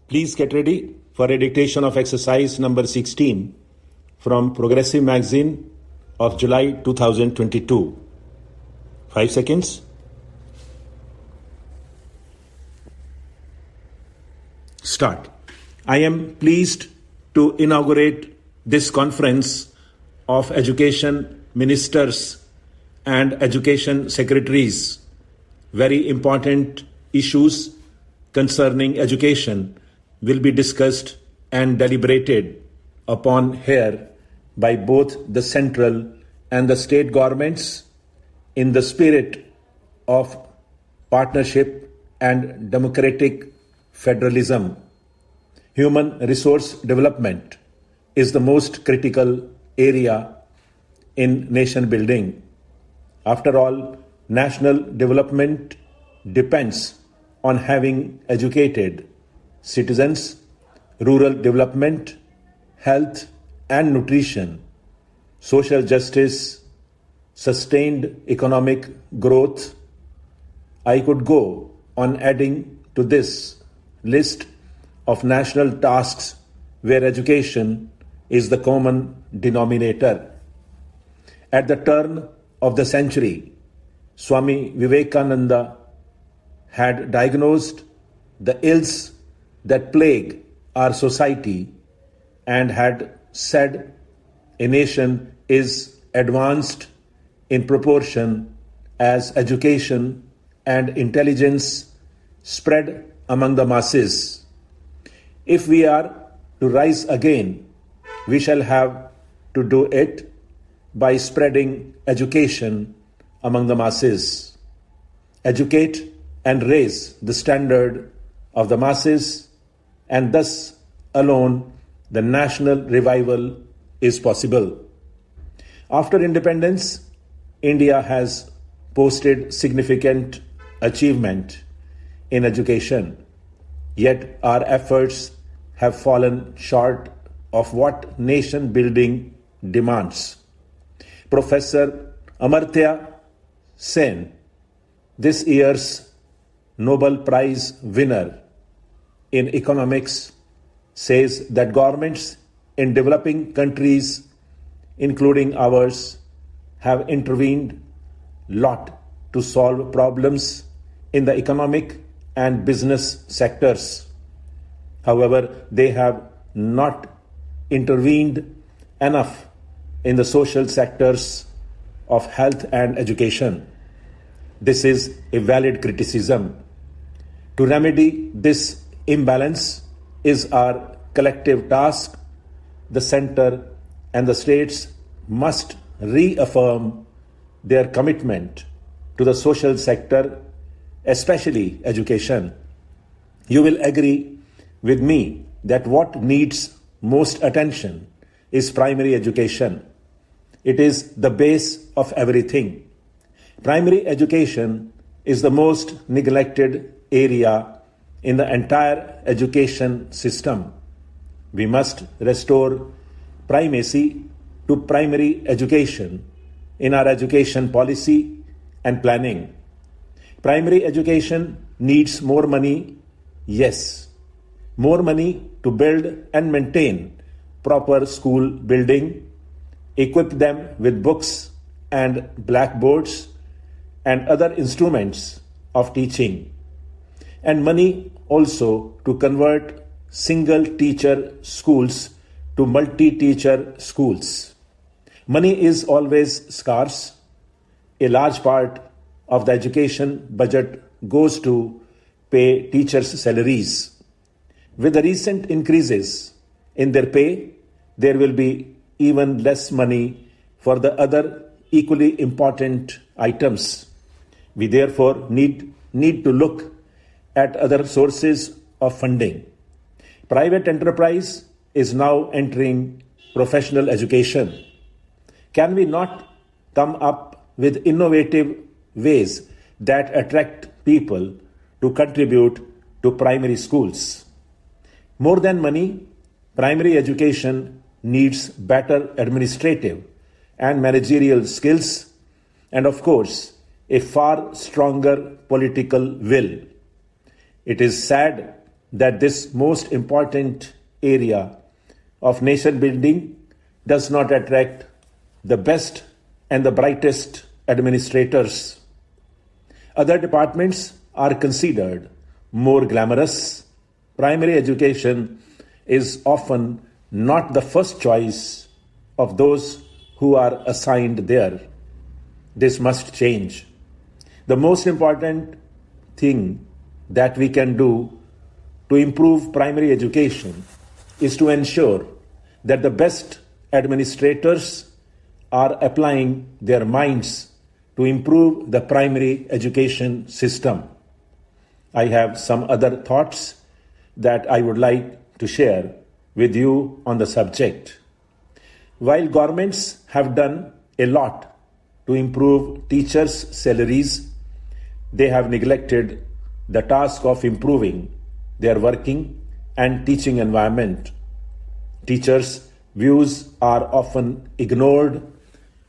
Please get ready for a dictation of exercise number 16 from Progressive Magazine of July 2022. 5 seconds. Start. I am pleased to inaugurate this conference of education ministers and education secretaries. Very important issues concerning education will be discussed and deliberated upon here by both the central and the state governments in the spirit of partnership and democratic federalism. Human resource development is the most critical area in nation building. After all, national development depends on having educated citizens, rural development, health and nutrition, social justice, sustained economic growth. I could go on adding to this list of national tasks where education is the common denominator. At the turn of the century, Swami Vivekananda had diagnosed the ills that plague our society and had said a nation is advanced in proportion as education and intelligence spread among the masses. If we are to rise again, we shall have to do it by spreading education among the masses. Educate and raise the standard of the masses, and thus alone the national revival is possible. After independence, India has posted significant achievement in education, yet our efforts have fallen short of what nation building demands. Professor Amartya Sen, this year's Nobel Prize winner in economics, says that governments in developing countries, including ours, have intervened a lot to solve problems in the economic and business sectors. However, they have not intervened enough in the social sectors of health and education. This is a valid criticism. To remedy this imbalance is our collective task. The center and the states must reaffirm their commitment to the social sector, especially education. You will agree with me that what needs most attention is primary education. It is the base of everything. Primary education is the most neglected area in the entire education system. We must restore primacy to primary education in our education policy and planning. Primary education needs more money, yes. More money to build and maintain proper school building, equip them with books and blackboards and other instruments of teaching, and money also to convert single teacher schools to multi-teacher schools. Money is always scarce. A large part of the education budget goes to pay teachers' salaries. With the recent increases in their pay, there will be even less money for the other equally important items. We therefore need to look at other sources of funding. Private enterprise is now entering professional education. Can we not come up with innovative ways that attract people to contribute to primary schools? More than money, primary education needs better administrative and managerial skills and, of course, a far stronger political will. It is sad that this most important area of nation building does not attract the best and the brightest administrators. Other departments are considered more glamorous. Primary education is often not the first choice of those who are assigned there. This must change. The most important thing that we can do to improve primary education is to ensure that the best administrators are applying their minds to improve the primary education system. I have some other thoughts that I would like to share with you on the subject. While governments have done a lot to improve teachers' salaries, they have neglected the task of improving their working and teaching environment. Teachers' views are often ignored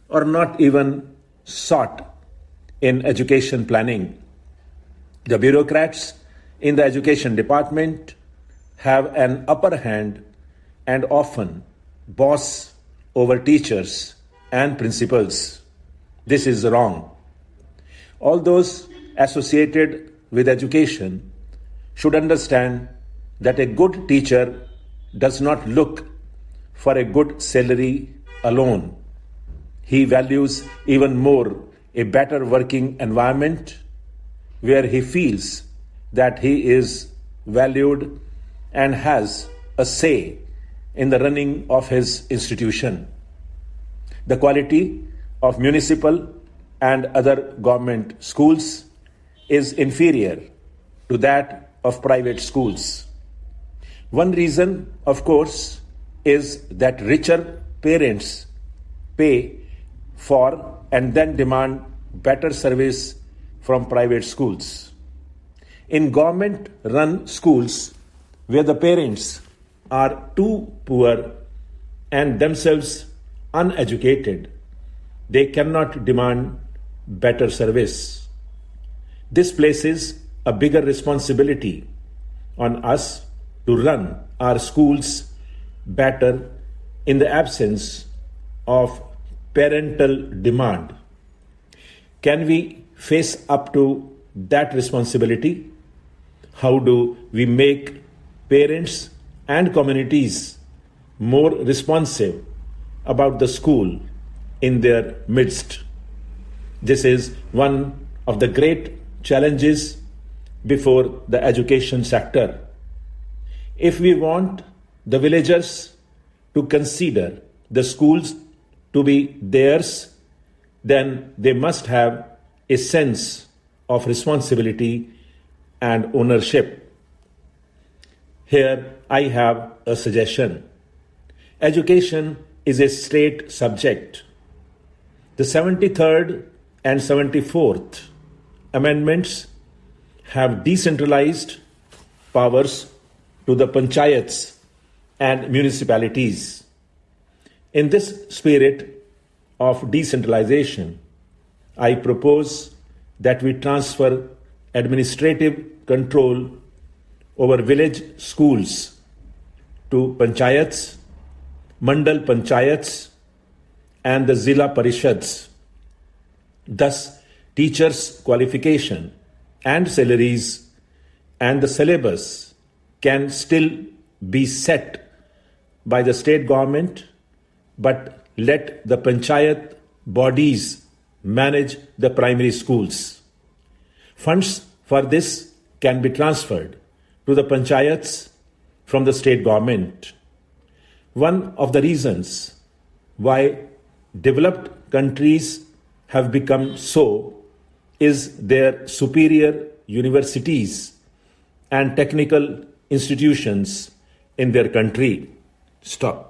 or not even sought in education planning. The bureaucrats in the education department have an upper hand and often boss over teachers and principals. This is wrong. All those associated with education should understand that a good teacher does not look for a good salary alone. He values even more a better working environment where he feels that he is valued and has a say in the running of his institution. The quality of municipal and other government schools is inferior to that of private schools. One reason, of course, is that richer parents pay for and then demand better service from private schools. In government-run schools, where the parents are too poor and themselves uneducated, they cannot demand better service. This places a bigger responsibility on us to run our schools better in the absence of parental demand. Can we face up to that responsibility? How do we make parents and communities more responsive about the school in their midst? This is one of the great challenges before the education sector. If we want the villagers to consider the schools to be theirs, then they must have a sense of responsibility and ownership. Here I have a suggestion. Education is a state subject. The 73rd and 74th amendments have decentralized powers to the panchayats and municipalities. In this spirit of decentralization, I propose that we transfer administrative control over village schools to panchayats, mandal panchayats, and the zilla parishads. Thus, teachers' qualification and salaries and the syllabus can still be set by the state government, but let the panchayat bodies manage the primary schools. Funds for this can be transferred to the panchayats from the state government. One of the reasons why developed countries have become so is their superior universities and technical institutions in their country. Stop.